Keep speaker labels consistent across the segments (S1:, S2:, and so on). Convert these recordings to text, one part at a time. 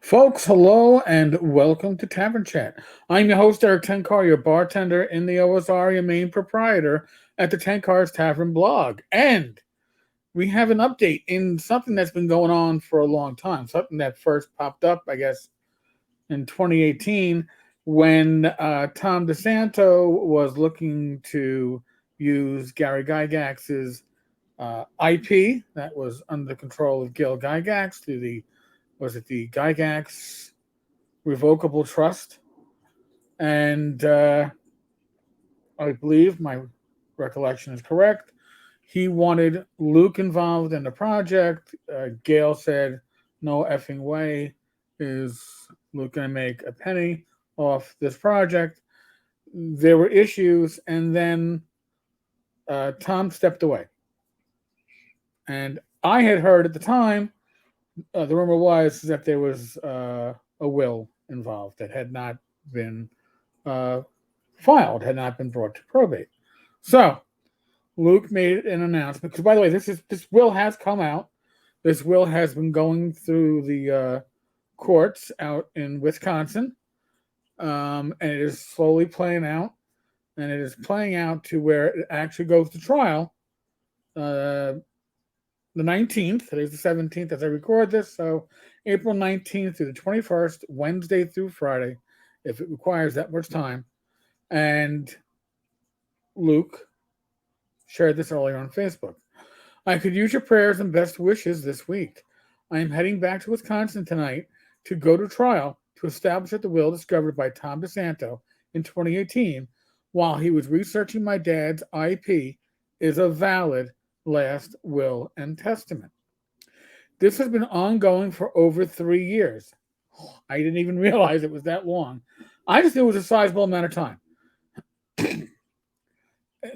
S1: Folks, hello and welcome to Tavern Chat. I'm your host, Eric Tenkar, your bartender in the OSR, your main proprietor at the Tenkar's Tavern blog. And we have an update in something that's been going on for a long time, something that first popped up, I guess, in 2018 when Tom DeSanto was looking to use Gary Gygax's IP that was under the control of Gil Gygax through the Gygax Revocable Trust, and I believe my recollection is correct. He wanted Luke involved in the project. Gail said, "No effing way is Luke going to make a penny off this project." There were issues, and then Tom stepped away. And I had heard at the time, the rumor was that there was a will involved that had not been uh, filed, had not been brought to probate. So Luke made an announcement. Because by the way, this will has come out. This will has been going through the courts out in Wisconsin, and it is slowly playing out. And it is playing out to where it actually goes to trial. Uh, the 19th, today's the 17th as I record this, so April 19th through the 21st, Wednesday through Friday, if it requires that much time. And Luke shared this earlier on Facebook. I could use your prayers and best wishes this week. I am heading back to Wisconsin tonight to go to trial to establish that the will discovered by Tom DeSanto in 2018 while he was researching my dad's IP is a valid last will and testament. This has been ongoing for over 3 years. I didn't even realize it was that long. I just knew it was a sizable amount of time. And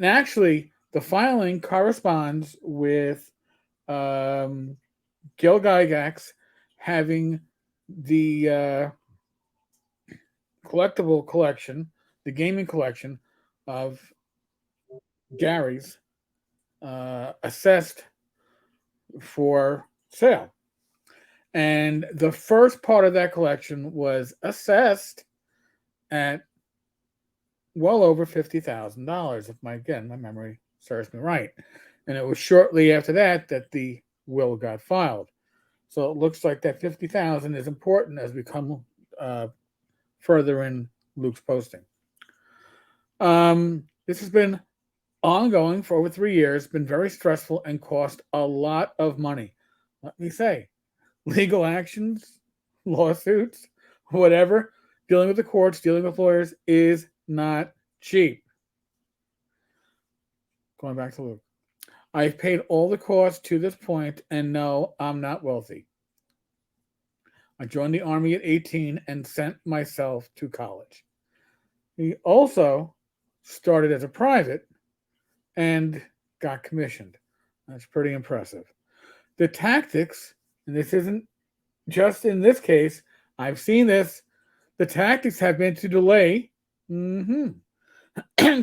S1: actually, the filing corresponds with Gil Gygax having the collectible collection, the gaming collection of Gary's assessed for sale. And the first part of that collection was assessed at well over $50,000, if my memory serves me right. And it was shortly after that that the will got filed. So it looks like that 50,000 is important as we come further in Luke's posting. This has been ongoing for over 3 years, been very stressful, and cost a lot of money. Let me say, legal actions, lawsuits, whatever, dealing with the courts, dealing with lawyers is not cheap. Going back to Luke. I've paid all the costs to this point, and no, I'm not wealthy. I joined the Army at 18 and sent myself to college. He also started as a private and got commissioned. That's pretty impressive. The tactics, and this isn't just in this case, I've seen this, the tactics have been to delay and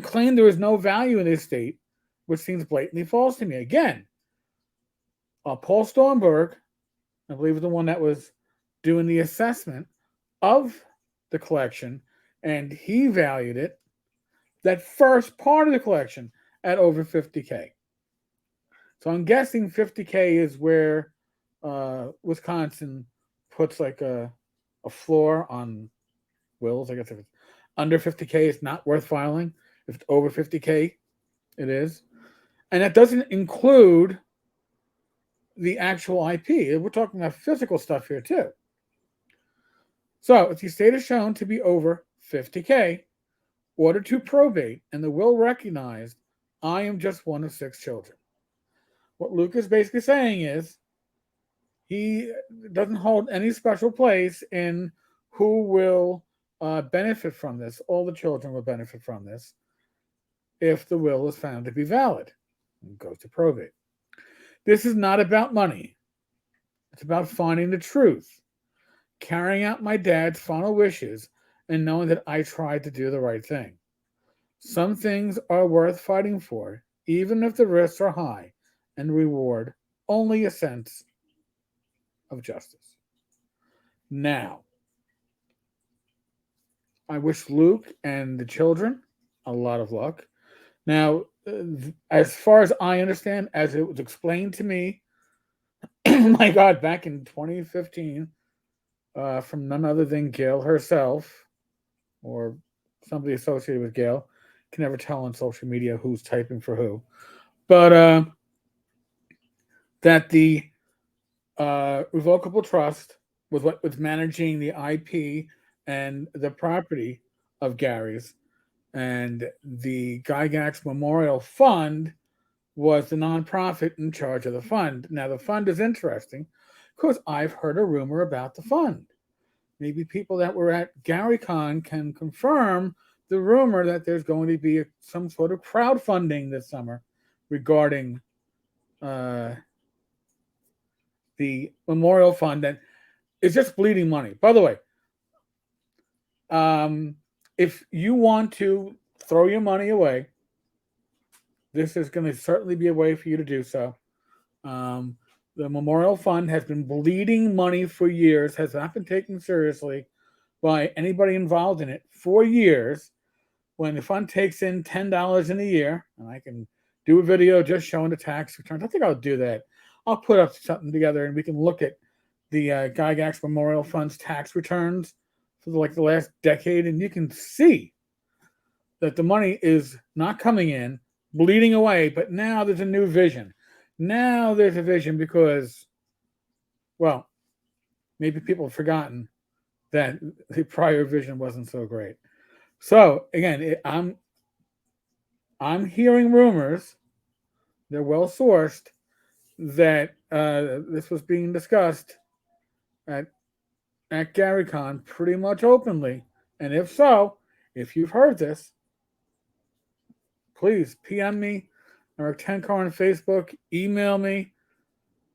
S1: claim there is no value in this state, which seems blatantly false to me. Again, Paul Stormberg, I believe, is the one that was doing the assessment of the collection, and he valued it, that first part of the collection, at over $50K. So I'm guessing $50K is where Wisconsin puts like a floor on wills. I guess if it's under $50K, it's not worth filing. If it's over $50K, it is. And that doesn't include the actual IP. We're talking about physical stuff here too. So if the estate is shown to be over $50K, ordered to probate, and the will recognized, I am just one of 6 children. What Luke is basically saying is he doesn't hold any special place in who will benefit from this. All the children will benefit from this if the will is found to be valid and goes to probate. This is not about money. It's about finding the truth, carrying out my dad's final wishes, and knowing that I tried to do the right thing. Some things are worth fighting for, even if the risks are high, and reward only a sense of justice. Now, I wish Luke and the children a lot of luck. Now, as far as I understand, as it was explained to me, my God, back in 2015, from none other than Gail herself, or somebody associated with Gail. Can never tell on social media who's typing for who. But that the revocable trust was what was managing the IP and the property of Gary's, and the Gygax Memorial Fund was the nonprofit in charge of the fund. Now, the fund is interesting because I've heard a rumor about the fund. Maybe people that were at GaryCon can confirm the rumor that there's going to be some sort of crowdfunding this summer regarding uh, the memorial fund that is just bleeding money. By the way, um, if you want to throw your money away, this is going to certainly be a way for you to do so. Um, the memorial fund has been bleeding money for years, has not been taken seriously by anybody involved in it for years. When the fund takes in $10 in a year, and I can do a video just showing the tax returns. I think I'll do that. I'll put up something together and we can look at the Gygax Memorial Fund's tax returns for like the last decade, and you can see that the money is not coming in, bleeding away, but now there's a new vision. Now there's a vision because, well, maybe people have forgotten that the prior vision wasn't so great. So again, I'm hearing rumors, they're well sourced, that this was being discussed at GaryCon pretty much openly. And if so, if you've heard this, please PM me or Tenkar on Facebook, email me,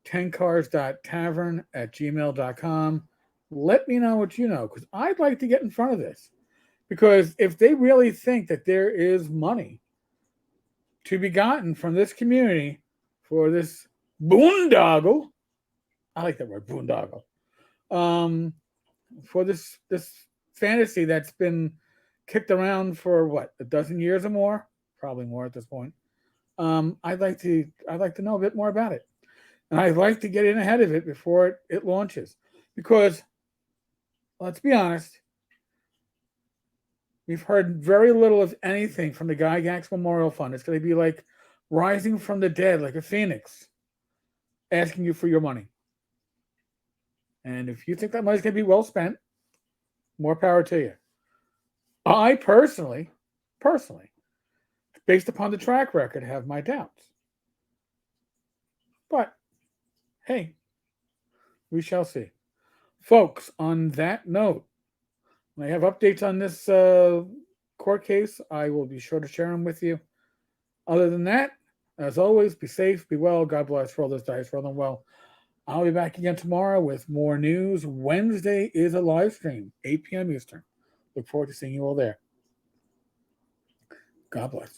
S1: tenkars.tavern@gmail.com. Let me know what you know, because I'd like to get in front of this. Because if they really think that there is money to be gotten from this community for this boondoggle, I like that word, boondoggle, um, for this fantasy that's been kicked around for what, a dozen years or more, probably more at this point. I'd like to know a bit more about it, and I'd like to get in ahead of it before it launches, because let's be honest, we've heard very little of anything from the Gygax Memorial Fund. It's going to be like rising from the dead, like a phoenix, asking you for your money. And if you think that money's going to be well spent, more power to you. I personally, based upon the track record, have my doubts. But hey, we shall see. Folks, on that note, when I have updates on this court case, I will be sure to share them with you. Other than that, as always, be safe, be well. God bless. Roll those dice, roll them well. I'll be back again tomorrow with more news. Wednesday is a live stream, 8 p.m. Eastern. Look forward to seeing you all there. God bless.